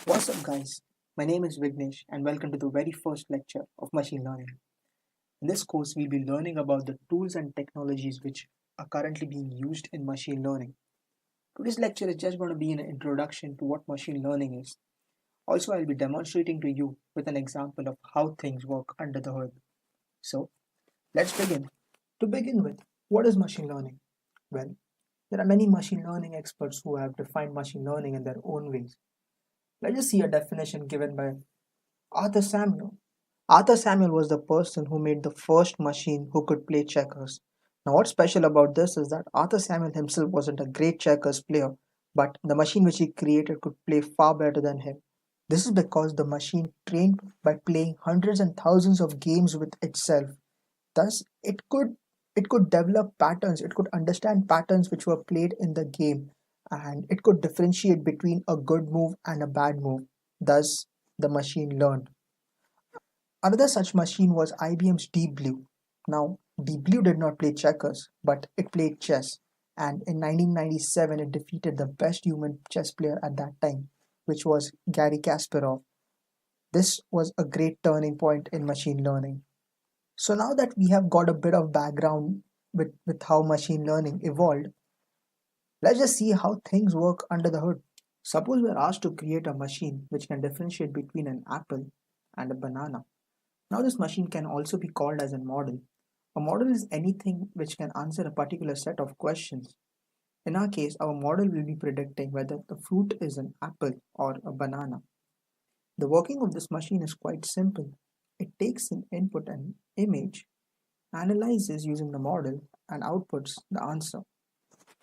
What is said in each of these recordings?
What's up, guys? My name is Vignesh, and welcome to the very first lecture of machine learning. In this course, we'll be learning about the tools and technologies which are currently being used in machine learning. Today's lecture is just going to be an introduction to what machine learning is. Also, I'll be demonstrating to you with an example of how things work under the hood. So, let's begin. To begin with, what is machine learning? Well, there are many machine learning experts who have defined machine learning in their own ways. Let's just see a definition given by Arthur Samuel. Arthur Samuel was the person who made the first machine who could play checkers. Now, what's special about this is that Arthur Samuel himself wasn't a great checkers player, but the machine which he created could play far better than him. This is because the machine trained by playing hundreds and thousands of games with itself. Thus, it could develop patterns, it could understand patterns which were played in the game, and it could differentiate between a good move and a bad move. Thus, the machine learned. Another such machine was IBM's Deep Blue. Now, Deep Blue did not play checkers, but it played chess, and in 1997 it defeated the best human chess player at that time, which was Garry Kasparov. This was a great turning point in machine learning. So now that we have got a bit of background with how machine learning evolved, let's just see how things work under the hood. Suppose we're asked to create a machine which can differentiate between an apple and a banana. Now, this machine can also be called as a model. A model is anything which can answer a particular set of questions. In our case, our model will be predicting whether the fruit is an apple or a banana. The working of this machine is quite simple. It takes an input and image, analyzes using the model, and outputs the answer.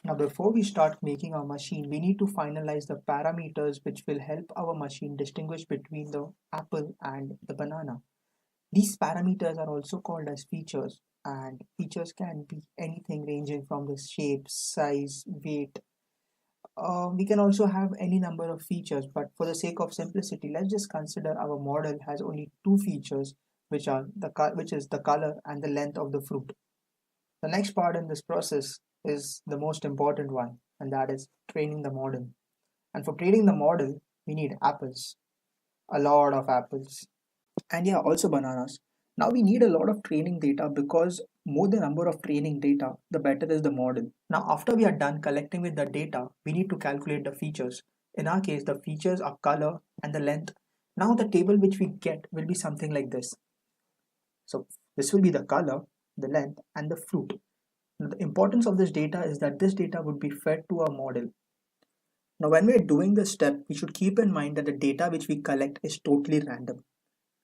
Now, before we start making our machine, we need to finalize the parameters which will help our machine distinguish between the apple and the banana. These parameters are also called as features, and features can be anything ranging from the shape, size, weight. We can also have any number of features, but for the sake of simplicity, let's just consider our model has only two features, which is the color and the length of the fruit. The next part in this process is the most important one, and that is training the model. And for training the model, we need apples, a lot of apples. And yeah, also bananas. Now we need a lot of training data because more the number of training data, the better is the model. Now, after we are done collecting with the data, we need to calculate the features. In our case, the features are color and the length. Now the table which we get will be something like this. So this will be the color, the length, and the fruit. Now, the importance of this data is that this data would be fed to our model. Now, when we're doing this step, we should keep in mind that the data which we collect is totally random.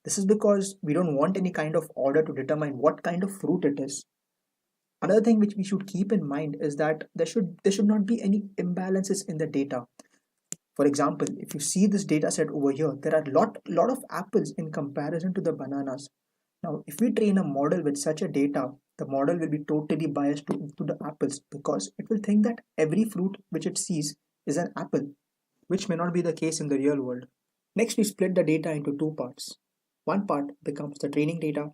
This is because we don't want any kind of order to determine what kind of fruit it is. Another thing which we should keep in mind is that there should not be any imbalances in the data. For example, if you see this data set over here, there are lot of apples in comparison to the bananas. Now, if we train a model with such a data, the model will be totally biased to the apples because it will think that every fruit which it sees is an apple, which may not be the case in the real world. Next, we split the data into two parts. One part becomes the training data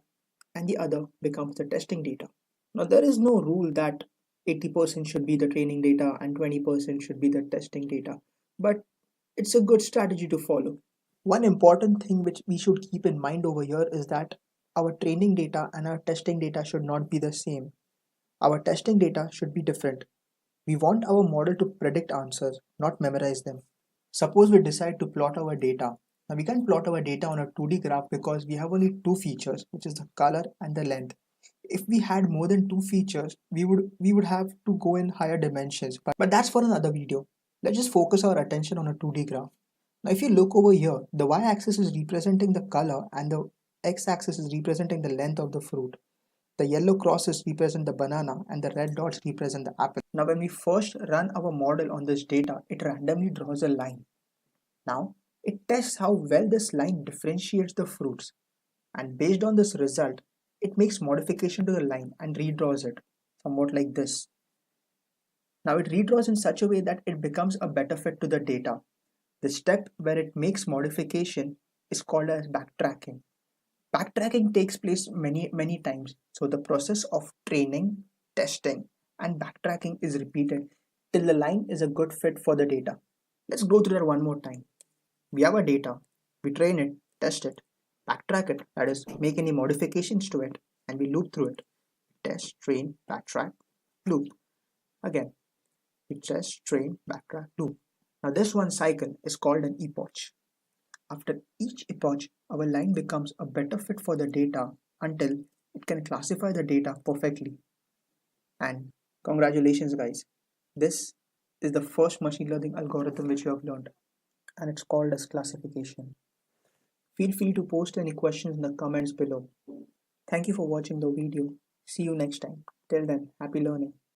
and the other becomes the testing data. Now, there is no rule that 80% should be the training data and 20% should be the testing data, but it's a good strategy to follow. One important thing which we should keep in mind over here is that our training data and our testing data should not be the same. Our testing data should be different. We want our model to predict answers, not memorize them. Suppose we decide to plot our data. Now we can't plot our data on a 2D graph because we have only two features, which is the color and the length. If we had more than two features, we would have to go in higher dimensions. But that's for another video. Let's just focus our attention on a 2D graph. Now if you look over here, the y-axis is representing the color and the x-axis is representing the length of the fruit. The yellow crosses represent the banana and the red dots represent the apple. Now when we first run our model on this data, it randomly draws a line. Now it tests how well this line differentiates the fruits, and based on this result, it makes modification to the line and redraws it somewhat like this. Now it redraws in such a way that it becomes a better fit to the data. The step where it makes modification is called as backtracking. Backtracking takes place many times. So the process of training, testing, and backtracking is repeated till the line is a good fit for the data. Let's go through that one more time. We have our data, we train it, test it, backtrack it, that is, make any modifications to it, and we loop through it. Test, train, backtrack, loop. Again, we test, train, backtrack, loop. Now, this one cycle is called an epoch. After each epoch, our line becomes a better fit for the data until it can classify the data perfectly. And congratulations, guys. This is the first machine learning algorithm which you have learned, and it's called as classification. Feel free to post any questions in the comments below. Thank you for watching the video. See you next time. Till then, happy learning.